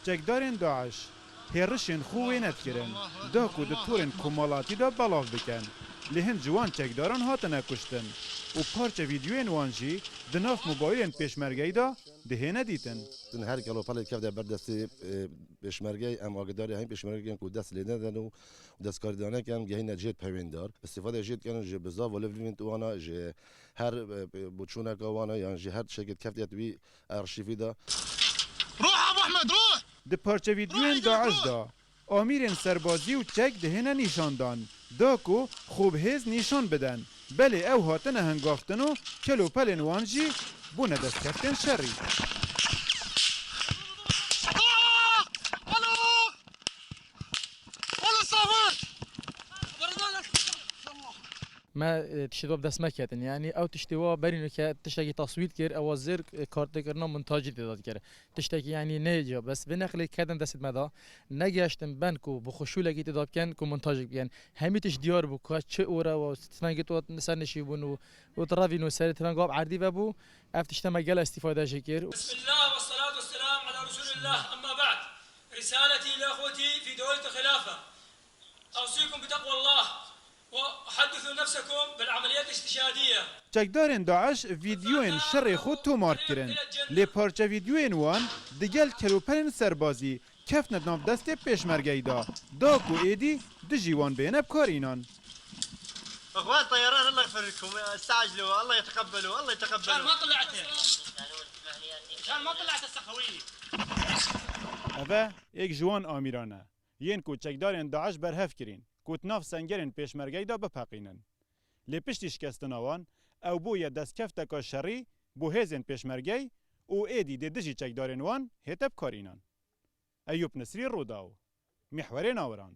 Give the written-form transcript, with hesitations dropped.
چکدارên داعش هێرشên xwe wê netkirin da ku di torên komalatî de belav bikin. Li hin ciwan çekdaran hatine kuştin û parça vîdyoyên wan jî di nav mobaylên pêşmergeyî de dihêne dîtin. Her galopalê kev de berdestê pêşmergey em agirdarê hemî pêşmergeyên ku dest lê nedin û destkarîdanekên gehîne cêt pevêndar. Îstîfade jêt kirin ji bizav û levlîvên wana ji her boçûneka wana yan ji her tişekê keftiye wî arşîvî de. روح ابو احمد روح Di parça vîdyoyên Daeş da amîrên serbazî û çek dihêne nîşandan da ku xwebhêz nîşan bidin. Belê ew hatine hengaftin û kelopelên wan jî bûne destkeftên şerî. الو والله صافر ما تشتوا بدس مكتن يعني او تشتوا برينو ك تشتكي تصويت كير او زر كارت كرنا منتاج داد كير تشتكي يعني نيجا بس بنقل كدن دست مدا نجاشتن بنكو بخشوله جيت داد كان كو منتاج يعني همي تش ديار بو كاش اورا و تناجت و نسنشي بونو وترافينو سرت تنقاب عردي بابو افتشت مجال استفاده شكير بسم الله والصلاه والسلام على رسول الله اما بعد رسالتي لاخوتي في دوله الخلافه اوصيكم بتقوى الله وحدثوا نفسكم بالعمليات الاستشهاديه. Çekdarên Daeş vîdyoyên şerê xwe tomar kirin. Lê parça vîdyoyên wan digel kelopelên serbazî kefne nav destê pêşmergeyî da ku êdî di jî wan bêne bkarînan. اخوان طيران الله يغفر لكم استعجلوا الله يتقبلوا الله كان يتقبلوا ما طلعت كان ما طلعت السخويه. Ev ek ji wan amîran e yên ku çekdarên Daeş berhev kirîn ku di nav sengerên pêşmergeyî de bipeqînin. Lê piştî şikestina wan ew bûye destkefteka şerî bû hêzên pêşmergey û êdî dê dijî çekdarên wan hête bkarînan. Eyûb Nisrî Rûdaw, Mîhwerê Nawiran.